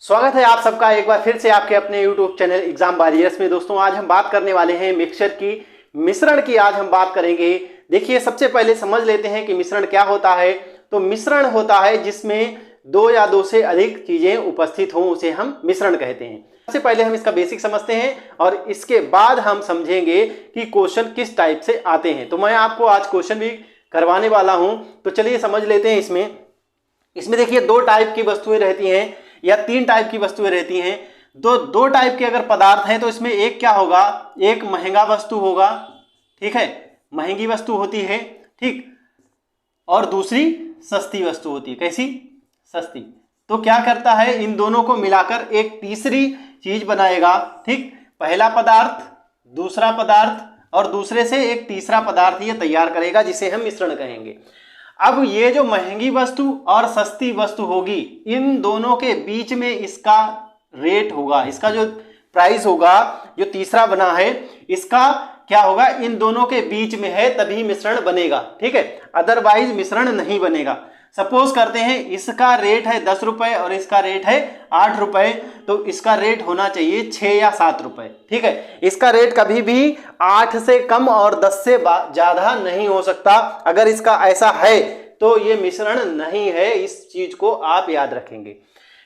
स्वागत है आप सबका एक बार फिर से आपके अपने YouTube चैनल एग्जाम वॉरियर्स में। दोस्तों आज हम बात करने वाले हैं मिक्सचर की, मिश्रण की आज हम बात करेंगे। देखिए सबसे पहले समझ लेते हैं कि मिश्रण क्या होता है। तो मिश्रण होता है जिसमें दो या दो से अधिक चीजें उपस्थित हों, उसे हम मिश्रण कहते हैं। सबसे पहले हम इसका बेसिक समझते हैं और इसके बाद हम समझेंगे कि क्वेश्चन किस टाइप से आते हैं। तो मैं आपको आज क्वेश्चन भी करवाने वाला हूं, तो चलिए समझ लेते हैं। इसमें देखिए दो टाइप की वस्तुएं रहती हैं या तीन टाइप की वस्तुएं रहती हैं। दो टाइप के अगर पदार्थ हैं तो इसमें एक क्या होगा, एक महंगा वस्तु होगा, ठीक है, महंगी वस्तु होती है, ठीक, और दूसरी सस्ती वस्तु होती है। कैसी? सस्ती। तो क्या करता है, इन दोनों को मिलाकर एक तीसरी चीज बनाएगा, ठीक। पहला पदार्थ, दूसरा पदार्थ और दूसरे से एक तीसरा पदार्थ ये तैयार करेगा जिसे हम मिश्रण कहेंगे। अब ये जो महंगी वस्तु और सस्ती वस्तु होगी, इन दोनों के बीच में इसका रेट होगा, इसका जो प्राइस होगा, जो तीसरा बना है इसका क्या होगा, इन दोनों के बीच में है तभी मिश्रण बनेगा, ठीक है, अदरवाइज मिश्रण नहीं बनेगा। सपोज करते हैं इसका रेट है 10 रुपए और इसका रेट है 8 रुपए, तो इसका रेट होना चाहिए 6 या 7 रुपए, ठीक है। इसका रेट कभी भी 8 से कम और 10 से ज्यादा नहीं हो सकता। अगर इसका ऐसा है तो ये मिश्रण नहीं है, इस चीज को आप याद रखेंगे,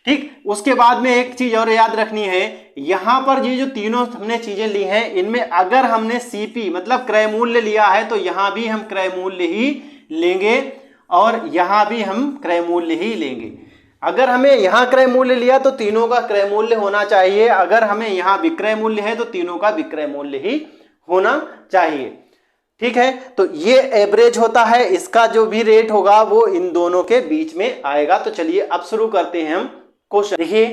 ठीक। उसके बाद में एक चीज और याद रखनी है, यहां पर ये जो तीनों हमने चीजें ली हैं, इनमें अगर हमने सीपी मतलब क्रय मूल्य लिया है तो यहां भी हम क्रय मूल्य ही लेंगे और यहां भी हम क्रय मूल्य ही लेंगे। अगर हमें यहां क्रय मूल्य लिया तो तीनों का क्रय मूल्य होना चाहिए, अगर हमें यहां विक्रय मूल्य है तो तीनों का विक्रय मूल्य ही होना चाहिए, ठीक है। तो ये एवरेज होता है, इसका जो भी रेट होगा वो इन दोनों के बीच में आएगा। तो चलिए अब शुरू करते हैं हम क्वेश्चन। देखिए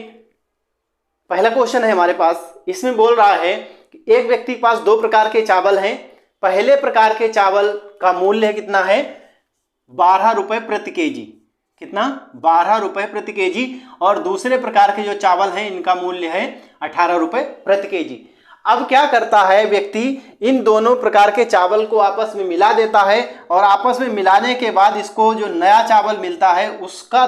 पहला क्वेश्चन है हमारे पास, इसमें बोल रहा है कि एक व्यक्ति के पास दो प्रकार के चावल हैं। पहले प्रकार के चावल का मूल्य कितना है, 12 रुपए प्रति केजी। कितना? 12 रुपए प्रति केजी। और दूसरे प्रकार के जो चावल हैं इनका मूल्य है 18 रुपए प्रति केजी। अब क्या करता है व्यक्ति, इन दोनों प्रकार के चावल को आपस में मिला देता है और आपस में मिलाने के बाद इसको जो नया चावल मिलता है उसका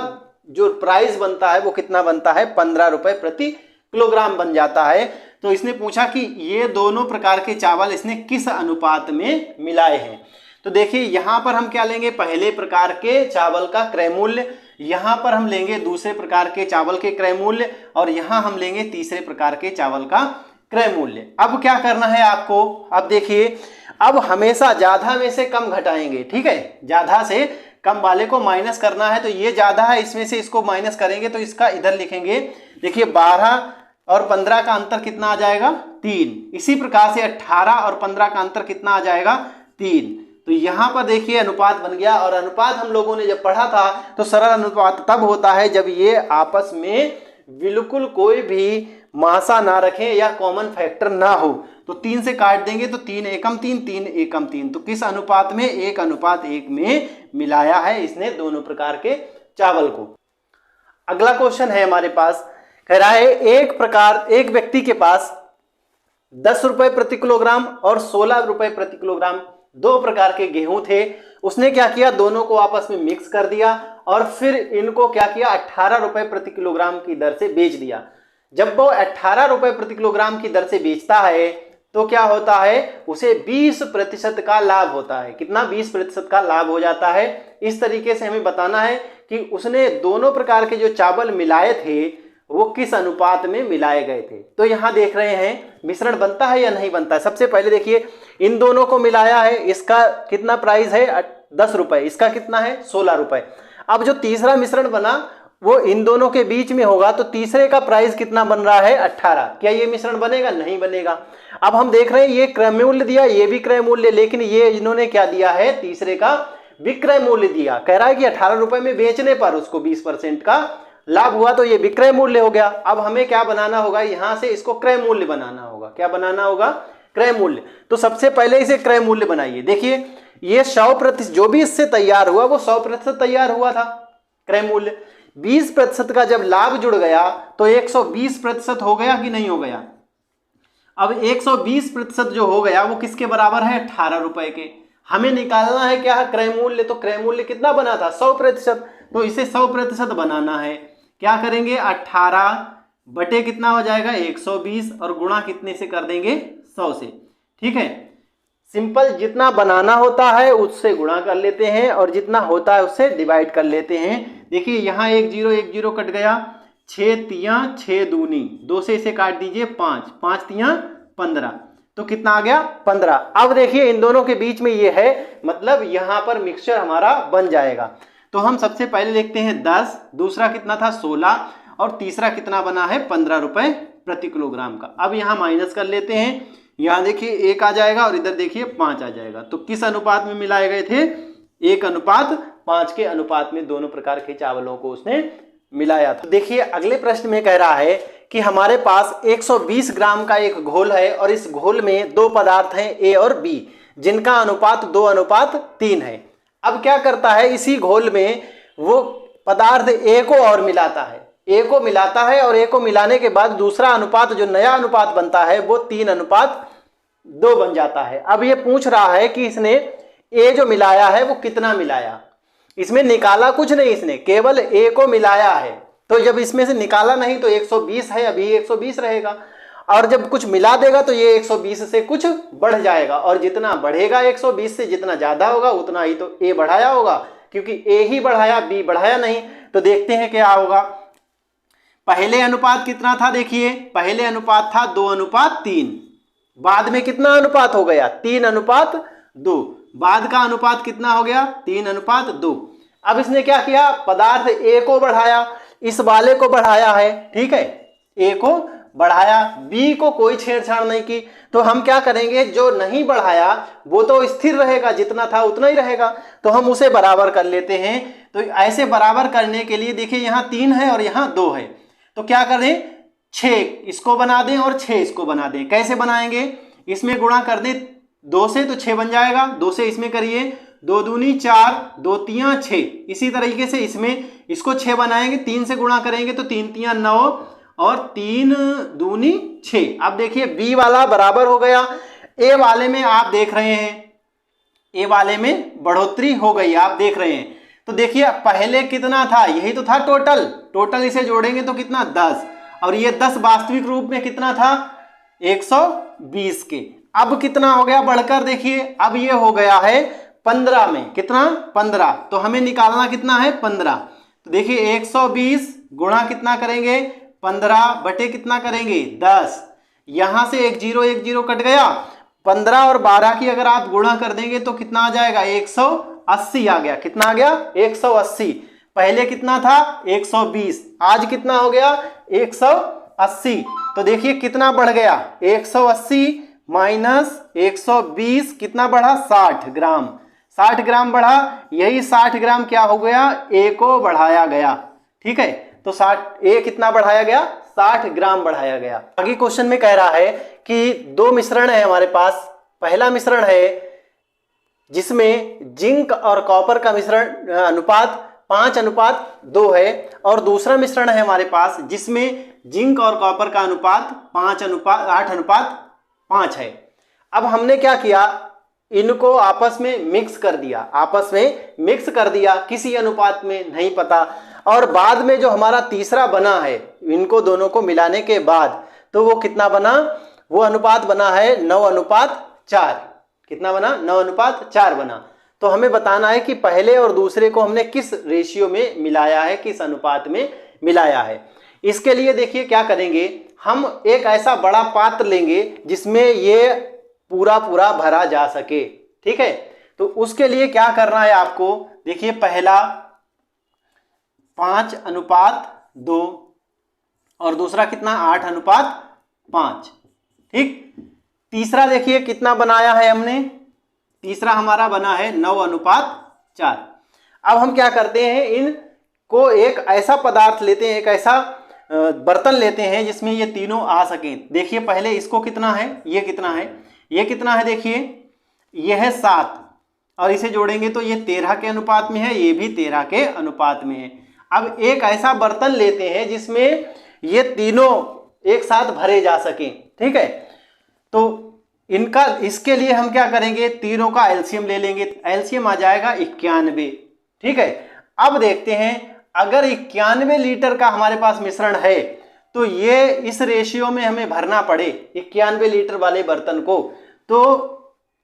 जो प्राइस बनता है वो कितना बनता है, 15 रुपए प्रति किलोग्राम बन जाता है। तो इसने पूछा कि ये दोनों प्रकार के चावल इसने किस अनुपात में मिलाए हैं। तो देखिए यहां पर हम क्या लेंगे, पहले प्रकार के चावल का क्रय मूल्य, यहां पर हम लेंगे दूसरे प्रकार के चावल के क्रय मूल्य और यहां हम लेंगे तीसरे प्रकार के चावल का क्रय मूल्य। अब क्या करना है आपको, अब देखिए अब हमेशा ज्यादा में से कम घटाएंगे, ठीक है, ज्यादा से कम वाले को माइनस करना है। तो ये ज्यादा है, इसमें से इसको माइनस करेंगे तो इसका इधर लिखेंगे। देखिए 12 और 15 का अंतर कितना आ जाएगा, 3। इसी प्रकार से 18 और 15 का अंतर कितना आ जाएगा, 3। तो यहां पर देखिए अनुपात बन गया। और अनुपात हम लोगों ने जब पढ़ा था तो सरल अनुपात तब होता है जब ये आपस में बिल्कुल कोई भी मासा ना रखें या कॉमन फैक्टर ना हो। तो 3 से काट देंगे तो 3 एकम 3, 3 एकम 3। तो किस अनुपात में, 1 अनुपात 1 में मिलाया है इसने दोनों प्रकार के चावल को। अगला क्वेश्चन है हमारे पास, कह रहा है एक व्यक्ति के पास 10 रुपए प्रति किलोग्राम और 16 रुपए प्रति किलोग्राम दो प्रकार के गेहूं थे। उसने क्या किया, दोनों को आपस में मिक्स कर दिया और फिर इनको क्या किया, 18 रुपए प्रति किलोग्राम की दर से बेच दिया। जब वो 18 रुपए प्रति किलोग्राम की दर से बेचता है तो क्या होता है, उसे 20% का लाभ होता है। कितना? 20% का लाभ हो जाता है। इस तरीके से हमें बताना है कि उसने दोनों प्रकार के जो चावल मिलाए थे वो किस अनुपात में मिलाए गए थे। तो यहां देख रहे हैं मिश्रण बनता है या नहीं बनता है। सबसे पहले देखिए इन दोनों को मिलाया है, इसका कितना प्राइस है, 10 रुपए, इसका कितना है, 16 रुपए। अब जो तीसरा मिश्रण बना वो इन दोनों के बीच में होगा, तो तीसरे का प्राइस कितना बन रहा है, 18। क्या ये मिश्रण बनेगा? नहीं बनेगा। अब हम देख रहे हैं ये क्रय मूल्य दिया, ये भी क्रय मूल्य, लेकिन ये इन्होंने क्या दिया है, तीसरे का विक्रय मूल्य दिया। कह रहा है कि 18 रुपए में बेचने पर उसको 20% का लाभ हुआ, तो ये विक्रय मूल्य हो गया। अब हमें क्या बनाना होगा, यहां से इसको क्रय मूल्य बनाना होगा। क्या बनाना होगा? क्रय मूल्य। तो सबसे पहले इसे क्रय मूल्य बनाइए। देखिए ये 100% जो भी इससे तैयार हुआ वो 100% तैयार हुआ था। क्रय मूल्य 20% का जब लाभ जुड़ गया तो 120% हो गया कि नहीं हो गया। अब 120% जो हो गया वो किसके बराबर है, 18 रुपए के। हमें निकालना है क्या है, क्रय मूल्य। तो क्रय मूल्य कितना बना था, 100%। तो इसे 100% बनाना है। क्या करेंगे, 18 बटे कितना हो जाएगा 120 और गुणा कितने से कर देंगे 100 से। ठीक है, सिंपल, जितना बनाना होता है उससे गुणा कर लेते हैं और जितना होता है उससे डिवाइड कर लेते हैं। देखिए यहाँ 1 0 कट गया, 6 तियां 6 दूनी, 2 से इसे काट दीजिए 5, 5 तियां 15, तो कितना आ गया 15। अब देखिए इन दोनों के बीच में ये है, मतलब यहाँ पर मिक्सचर हमारा बन जाएगा। तो हम सबसे पहले लिखते हैं 10, दूसरा कितना था 16 और तीसरा कितना बना है 15 रुपए प्रति किलोग्राम का। अब यहाँ माइनस कर लेते हैं, यहाँ देखिए 1 आ जाएगा और इधर देखिए 5 आ जाएगा। तो किस अनुपात में मिलाए गए थे, 1:5 के अनुपात में दोनों प्रकार के चावलों को उसने मिलाया था। देखिए अगले प्रश्न में कह रहा है कि हमारे पास 120 ग्राम का एक घोल है और इस घोल में 2 पदार्थ हैं ए और बी, जिनका अनुपात 2:3 है। अब क्या करता है, इसी घोल में वो पदार्थ ए को और मिलाता है, ए को मिलाता है और ए को मिलाने के बाद दूसरा अनुपात, जो नया अनुपात बनता है, वो 3:2 बन जाता है। अब ये पूछ रहा है कि इसने ए जो मिलाया है वो कितना मिलाया। इसमें निकाला कुछ नहीं, इसने केवल ए को मिलाया है। तो जब इसमें से निकाला नहीं तो 120 है, अभी 120 रहेगा, और जब कुछ मिला देगा तो ये 120 से कुछ बढ़ जाएगा, और जितना बढ़ेगा 120 से जितना ज्यादा होगा उतना ही तो ए बढ़ाया होगा, क्योंकि ए ही बढ़ाया, बी बढ़ाया नहीं। तो देखते हैं क्या होगा। पहले अनुपात कितना था, देखिए पहले अनुपात था 2:3, बाद में कितना अनुपात हो गया 3:2, बाद का अनुपात कितना हो गया 3:2। अब इसने क्या किया, पदार्थ ए को बढ़ाया, इस वाले को बढ़ाया है, ठीक है, ए को बढ़ाया, बी को कोई छेड़छाड़ नहीं की। तो हम क्या करेंगे, जो नहीं बढ़ाया वो तो स्थिर रहेगा, जितना था उतना ही रहेगा, तो हम उसे बराबर कर लेते हैं। तो ऐसे बराबर करने के लिए देखिए यहाँ 3 है और यहाँ 2 है, तो क्या करें 6 इसको बना दें और 6 इसको बना दें। कैसे बनाएंगे, इसमें गुणा कर दें 2 से तो 6 बन जाएगा, 2 से इसमें करिए 2 दूनी 4, 2 तियां 6, इसी तरीके से इसमें इसको 6 बनाएंगे, 3 से गुणा करेंगे तो 3 तियां 9 और 3 दूनी 6। अब देखिए बी वाला बराबर हो गया, ए वाले में आप देख रहे हैं, ए वाले में बढ़ोतरी हो गई, आप देख रहे हैं। तो देखिए पहले कितना था, यही तो था टोटल इसे जोड़ेंगे तो कितना 10, और ये 10 वास्तविक रूप में कितना था 120 के। अब कितना हो गया बढ़कर, देखिए अब ये हो गया है 15 में, कितना 15, तो हमें निकालना कितना है 15। तो देखिए 120 गुणा कितना करेंगे 15 बटे कितना करेंगे 10, यहां से 1 0 कट गया, 15 और 12 की अगर आप गुणा कर देंगे तो कितना आ जाएगा 180 आ गया। कितना आ गया 180, पहले कितना था 120, आज कितना हो गया 180। तो देखिए कितना बढ़ गया 180 माइनस 120 कितना बढ़ा 60 ग्राम, 60 ग्राम बढ़ा, यही 60 ग्राम क्या हो गया ए को बढ़ाया गया, ठीक है। तो 60 ए कितना बढ़ाया गया 60 ग्राम बढ़ाया गया। आगे क्वेश्चन में कह रहा है कि 2 मिश्रण है हमारे पास, पहला मिश्रण है जिसमें जिंक और कॉपर का मिश्रण अनुपात 5:2 है, और दूसरा मिश्रण है हमारे पास जिसमें जिंक और कॉपर का अनुपात 8:5 है। अब हमने क्या किया, इनको आपस में मिक्स कर दिया, किसी अनुपात में नहीं पता, और बाद में जो हमारा तीसरा बना है इनको दोनों को मिलाने के बाद, तो वो कितना बना, वो अनुपात बना है 9:4। कितना बना 9:4 बना। तो हमें बताना है कि पहले और दूसरे को हमने किस रेशियो में मिलाया है, किस अनुपात में मिलाया है। इसके लिए देखिए क्या करेंगे, हम एक ऐसा बड़ा पात्र लेंगे जिसमें ये पूरा भरा जा सके, ठीक है। तो उसके लिए क्या करना है आपको, देखिए पहला 5:2 और दूसरा कितना 8:5, ठीक। तीसरा देखिए कितना बनाया है हमने, तीसरा हमारा बना है 9:4। अब हम क्या करते हैं, इनको एक ऐसा पदार्थ लेते हैं, एक ऐसा बर्तन लेते हैं जिसमें ये तीनों आ सकें। देखिए पहले इसको कितना है, ये कितना है, ये कितना है, देखिए ये है 7, और इसे जोड़ेंगे तो ये 13 के अनुपात में है, ये भी 13 के अनुपात में है। अब एक ऐसा बर्तन लेते हैं जिसमें ये तीनों एक साथ भरे जा सकें, ठीक है। तो इनका, इसके लिए हम क्या करेंगे, तीनों का एलसीएम ले लेंगे, एलसीएम आ जाएगा 91, ठीक है। अब देखते हैं अगर 91 लीटर का हमारे पास मिश्रण है तो ये इस रेशियो में हमें भरना पड़े 91 लीटर वाले बर्तन को, तो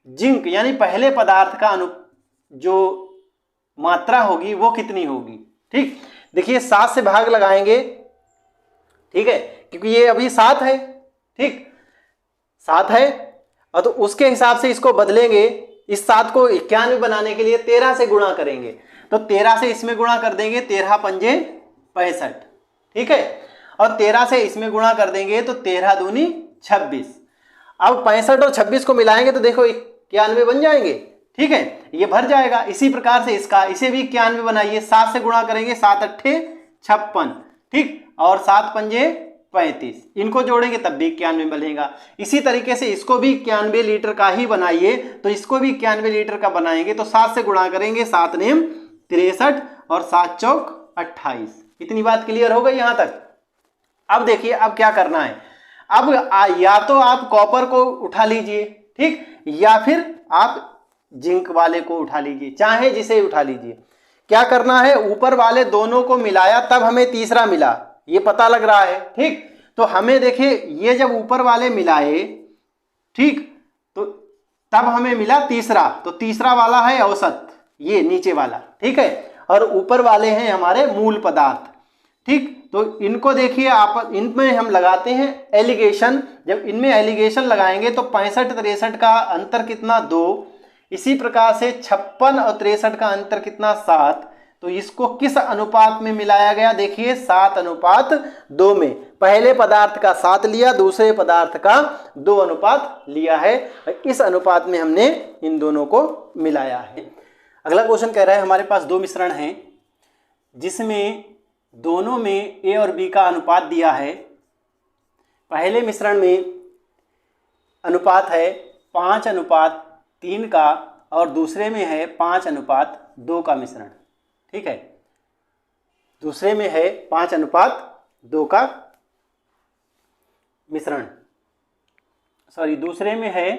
जिंक यानी पहले पदार्थ का जो मात्रा होगी वो कितनी होगी। ठीक, देखिए 7 से भाग लगाएंगे, ठीक है, क्योंकि ये अभी 7 है, ठीक 7 है, और तो उसके हिसाब से इसको बदलेंगे। इस 7 को 91 बनाने के लिए 13 से गुणा करेंगे, तो 13 से इसमें गुणा कर देंगे, 13 पंजे 65, ठीक है, और 13 से इसमें गुणा कर देंगे तो 13 दूनी 26। अब 65 और 26 को मिलाएंगे तो देखो 91 बन जाएंगे, ठीक है, ये भर जाएगा। इसी प्रकार से इसका, इसे भी 91 बनाइए, 7 से गुणा करेंगे, 7 अट्ठे 56, ठीक, और 7 पंजे 35, इनको जोड़ेंगे तब भी 91 बनेगा। इसी तरीके से इसको भी 91 लीटर का ही बनाइए, तो इसको भी 91 लीटर का बनाएंगे तो 7 से गुणा करेंगे, 7 नेम 63 और 7 चौक 28। इतनी बात क्लियर हो गई यहां तक। अब देखिए अब क्या करना है, अब या तो आप कॉपर को उठा लीजिए, ठीक, या फिर आप जिंक वाले को उठा लीजिए, चाहे जिसे उठा लीजिए। क्या करना है, ऊपर वाले दोनों को मिलाया तब हमें तीसरा मिला, ये पता लग रहा है, ठीक, तो हमें देखिए ये जब ऊपर वाले मिलाए, ठीक, तो तब हमें मिला तीसरा, तो तीसरा वाला है औसत, ये नीचे वाला, ठीक है, और ऊपर वाले हैं हमारे मूल पदार्थ, ठीक, तो इनको देखिए आप, इनमें हम लगाते हैं एलिगेशन। जब इनमें एलिगेशन लगाएंगे तो 65-63 का अंतर कितना 2, इसी प्रकार से 56 और 63 का अंतर कितना 7। तो इसको किस अनुपात में मिलाया गया, देखिए 7:2 में, पहले पदार्थ का 7 लिया, दूसरे पदार्थ का 2 अनुपात लिया है, इस अनुपात में हमने इन दोनों को मिलाया है। अगला क्वेश्चन कह रहा है हमारे पास 2 मिश्रण हैं जिसमें दोनों में ए और बी का अनुपात दिया है। पहले मिश्रण में अनुपात है 5:3 का और दूसरे में है 5:2 का मिश्रण, ठीक है, दूसरे में है 5:2 का मिश्रण, सॉरी दूसरे में है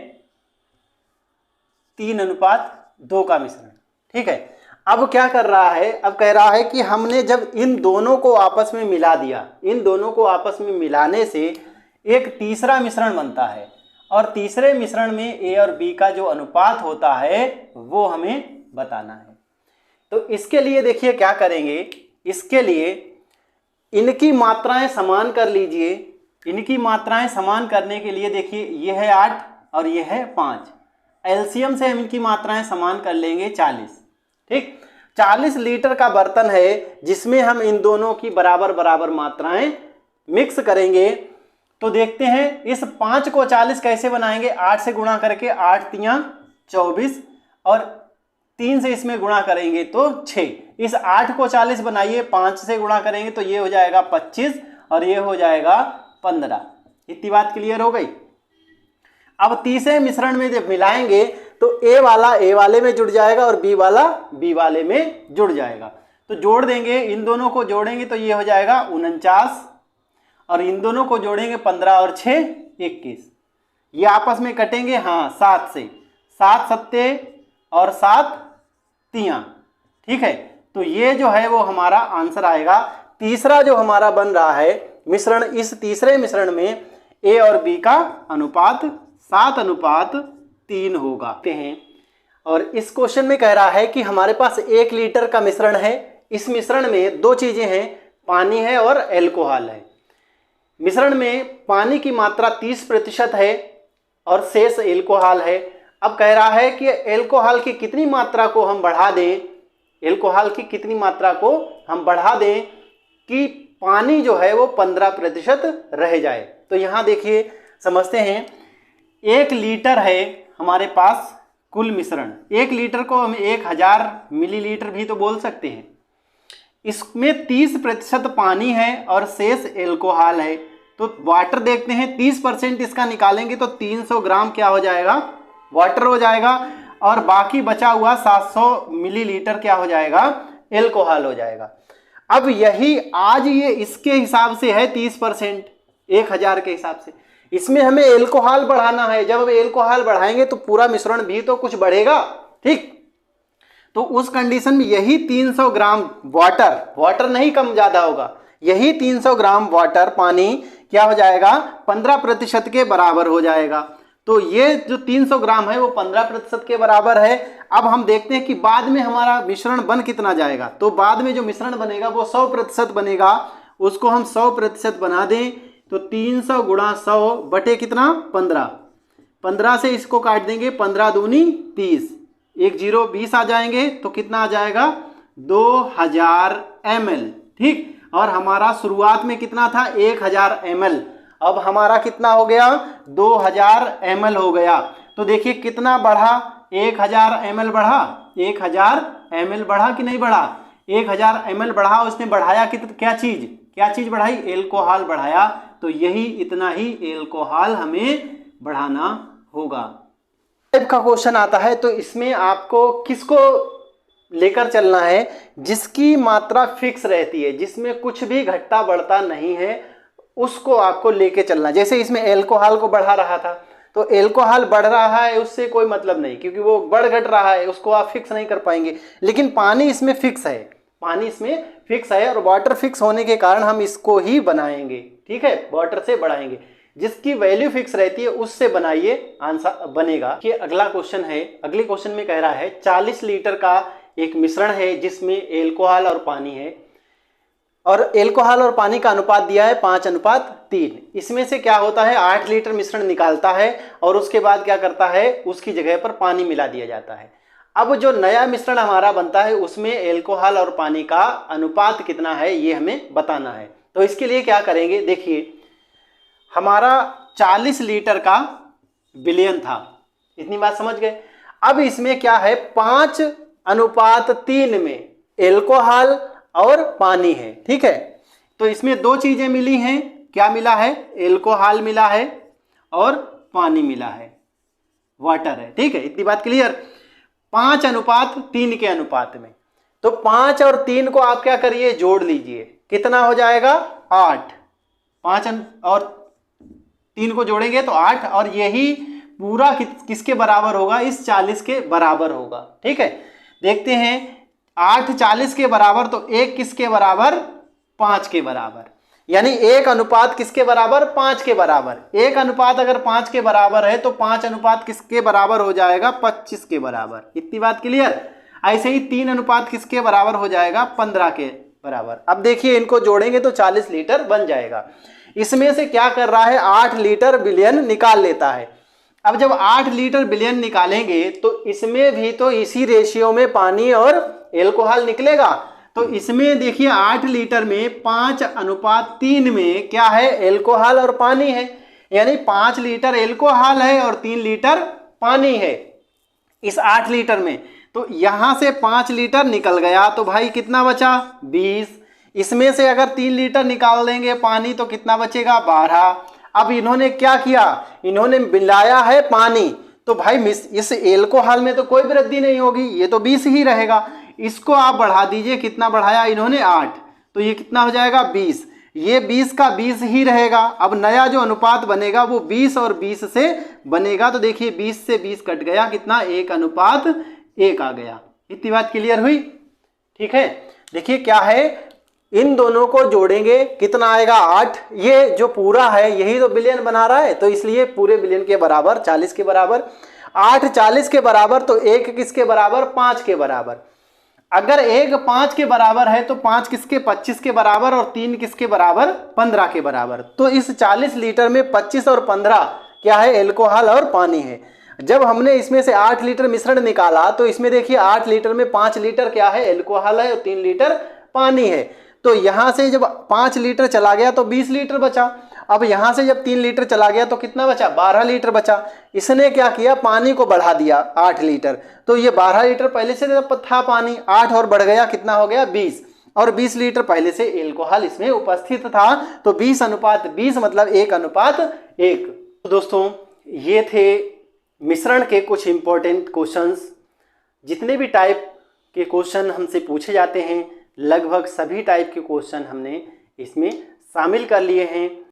3:2 का मिश्रण, ठीक है। अब क्या कर रहा है, अब कह रहा है कि हमने जब इन दोनों को आपस में मिला दिया, इन दोनों को आपस में मिलाने से एक तीसरा मिश्रण बनता है, और तीसरे मिश्रण में ए और बी का जो अनुपात होता है वो हमें बताना है। तो इसके लिए देखिए क्या करेंगे, इसके लिए इनकी मात्राएं समान कर लीजिए। इनकी मात्राएं समान करने के लिए देखिए ये है 8 और ये है 5, एलसीएम से हम इनकी मात्राएं समान कर लेंगे 40, ठीक। 40 लीटर का बर्तन है जिसमें हम इन दोनों की बराबर बराबर मात्राएं मिक्स करेंगे। तो देखते हैं इस 5 को 40 कैसे बनाएंगे, 8 से गुणा करके, 8 तियां 24 और 3 से इसमें गुणा करेंगे तो 6। इस 8 को 40 बनाइए, 5 से गुणा करेंगे तो ये हो जाएगा 25 और ये हो जाएगा 15। इतनी बात क्लियर हो गई। अब तीसरे मिश्रण में जब मिलाएंगे तो ए वाला ए वाले में जुड़ जाएगा और बी वाला बी वाले में जुड़ जाएगा। तो जोड़ देंगे, इन दोनों को जोड़ेंगे तो ये हो जाएगा 49 और इन दोनों को जोड़ेंगे 15 और 6 21। ये आपस में कटेंगे, हाँ 7 से, 7 सत्ते और 7 तियां, ठीक है। तो ये जो है वो हमारा आंसर आएगा। तीसरा जो हमारा बन रहा है मिश्रण, इस तीसरे मिश्रण में ए और बी का अनुपात 7:3 होगा हैं। और इस क्वेश्चन में कह रहा है कि हमारे पास 1 लीटर का मिश्रण है। इस मिश्रण में 2 चीजें हैं, पानी है और एल्कोहल है। मिश्रण में पानी की मात्रा 30% है और शेष एल्कोहल है। अब कह रहा है कि एल्कोहल की कितनी मात्रा को हम बढ़ा दें, एल्कोहल की कितनी मात्रा को हम बढ़ा दें कि पानी जो है वो 15% रह जाए। तो यहाँ देखिए समझते हैं, 1 लीटर है हमारे पास कुल मिश्रण। 1 लीटर को हम 1000 मिलीलीटर भी तो बोल सकते हैं। इसमें 30% पानी है और शेष एल्कोहल है। तो वाटर देखते हैं, 30% इसका निकालेंगे तो 300 ग्राम क्या हो जाएगा, वाटर हो जाएगा, और बाकी बचा हुआ 700 मिलीलीटर क्या हो जाएगा, एल्कोहल हो जाएगा। अब यही आज ये इसके हिसाब से है 30%, 1000 के हिसाब से। इसमें हमें एल्कोहल बढ़ाना है। जब हम एल्कोहल बढ़ाएंगे तो पूरा मिश्रण भी तो कुछ बढ़ेगा, ठीक। तो उस कंडीशन में यही 300 ग्राम वाटर नहीं कम ज़्यादा होगा, यही 300 ग्राम वाटर पानी क्या हो जाएगा 15% के बराबर हो जाएगा। तो ये जो 300 ग्राम है वो 15% के बराबर है। अब हम देखते हैं कि बाद में हमारा मिश्रण बन कितना जाएगा। तो बाद में जो मिश्रण बनेगा वो 100% बनेगा, उसको हम 100% बना दें तो 300 गुणा 100 बटे कितना 15 से इसको काट देंगे, 15 दूनी 30, 1 0 20 आ जाएंगे तो कितना आ जाएगा 2000 ml। ठीक, और हमारा शुरुआत में कितना था 1000 ml, अब हमारा कितना हो गया 2000 ml हो गया। तो देखिए कितना बढ़ा, 1000 ml बढ़ा, 1000 ml बढ़ा कि नहीं बढ़ा, 1000 ml बढ़ा। उसने बढ़ाया क्या चीज बढ़ाई, एल्कोहल बढ़ाया। तो यही इतना ही एल्कोहल हमें बढ़ाना होगा। टाइप का क्वेश्चन आता है तो इसमें आपको किसको लेकर चलना है, जिसकी मात्रा फिक्स रहती है, जिसमें कुछ भी घटता बढ़ता नहीं है, उसको आपको लेके चलना। जैसे इसमें एल्कोहल को बढ़ा रहा था तो एल्कोहल बढ़ रहा है उससे कोई मतलब नहीं, क्योंकि वो बढ़ घट रहा है, उसको आप फिक्स नहीं कर पाएंगे। लेकिन पानी इसमें फिक्स है, पानी इसमें फिक्स है और वाटर फिक्स होने के कारण हम इसको ही बनाएंगे। ठीक है, वाटर से बढ़ाएंगे, जिसकी वैल्यू फिक्स रहती है उससे बनाइए, आंसर बनेगा। कि अगला क्वेश्चन है, अगले क्वेश्चन में कह रहा है 40 लीटर का एक मिश्रण है जिसमें एल्कोहल और पानी है, और एल्कोहल और पानी का अनुपात दिया है 5:3। इसमें से क्या होता है 8 लीटर मिश्रण निकालता है और उसके बाद क्या करता है उसकी जगह पर पानी मिला दिया जाता है। अब जो नया मिश्रण हमारा बनता है उसमें एल्कोहल और पानी का अनुपात कितना है ये हमें बताना है। तो इसके लिए क्या करेंगे, देखिए हमारा 40 लीटर का बिलियन था, इतनी बात समझ गए। अब इसमें क्या है 5:3 में एल्कोहल और पानी है। ठीक है, तो इसमें दो चीजें मिली हैं, क्या मिला है, एल्कोहल मिला है और पानी मिला है, वाटर है। ठीक है, इतनी बात क्लियर। 5:3 के अनुपात में, तो 5 और 3 को आप क्या करिए जोड़ लीजिए, कितना हो जाएगा 8। 5 और 3 को जोड़ेंगे तो 8, और यही पूरा किसके बराबर होगा, इस 40 के बराबर होगा। ठीक है, देखते हैं 8 40 के बराबर, तो 1 किसके बराबर 5 के बराबर, यानी 1 अनुपात किसके बराबर 5 के बराबर। 1 अनुपात अगर 5 के बराबर है तो 5 अनुपात किसके बराबर हो जाएगा 25 के बराबर। इतनी बात क्लियर। ऐसे ही 3 अनुपात किसके बराबर हो जाएगा 15 के बराबर। अब देखिए इनको जोड़ेंगे तो 40 लीटर बन जाएगा। इसमें से क्या कर रहा है 8 लीटर बिलियन निकाल लेता है। अब जब 8 लीटर बिलियन निकालेंगे तो इसमें भी तो इसी रेशियो में पानी और एल्कोहल निकलेगा। तो इसमें देखिए 8 लीटर में 5:3 में क्या है एल्कोहल और पानी है, यानी 5 लीटर एल्कोहल है और 3 लीटर पानी है इस 8 लीटर में। तो यहां से 5 लीटर निकल गया तो भाई कितना बचा 20। इसमें से अगर 3 लीटर निकाल देंगे पानी तो कितना बचेगा 12। अब इन्होंने क्या किया, इन्होंने मिलाया है पानी, तो भाई इस एल्कोहल में तो कोई वृद्धि नहीं होगी, ये तो 20 ही रहेगा। इसको आप बढ़ा दीजिए, कितना बढ़ाया इन्होंने 8, तो ये कितना हो जाएगा 20। ये 20 का 20 ही रहेगा। अब नया जो अनुपात बनेगा वो 20 और 20 से बनेगा। तो देखिए 20 से 20 कट गया, कितना 1:1 आ गया। इतनी बात क्लियर हुई। ठीक है, देखिए क्या है, इन दोनों को जोड़ेंगे कितना आएगा 8। ये जो पूरा है यही तो बिलियन बना रहा है, तो इसलिए पूरे बिलियन के बराबर 40 के बराबर। 8 40 के बराबर तो 1 किसके बराबर 5 के बराबर। अगर 1 5 के बराबर है तो 5 किसके 25 के बराबर, और 3 किसके बराबर 15 के बराबर। तो इस 40 लीटर में 25 और 15 क्या है एल्कोहल और पानी है। जब हमने इसमें से 8 लीटर मिश्रण निकाला तो इसमें देखिए 8 लीटर में 5 लीटर क्या है एल्कोहल है और 3 लीटर पानी है। तो यहां से जब 5 लीटर चला गया तो 20 लीटर बचा। अब यहां से जब 3 लीटर चला गया तो कितना बचा 12 लीटर बचा। इसने क्या किया पानी को बढ़ा दिया 8 लीटर, तो ये 12 लीटर पहले से था पानी, 8 और बढ़ गया कितना हो गया 20, और 20 लीटर पहले से एल्कोहल इसमें उपस्थित था। तो 20:20 मतलब 1:1। तो दोस्तों ये थे मिश्रण के कुछ इंपॉर्टेंट क्वेश्चंस। जितने भी टाइप के क्वेश्चन हमसे पूछे जाते हैं लगभग सभी टाइप के क्वेश्चन हमने इसमें शामिल कर लिए हैं।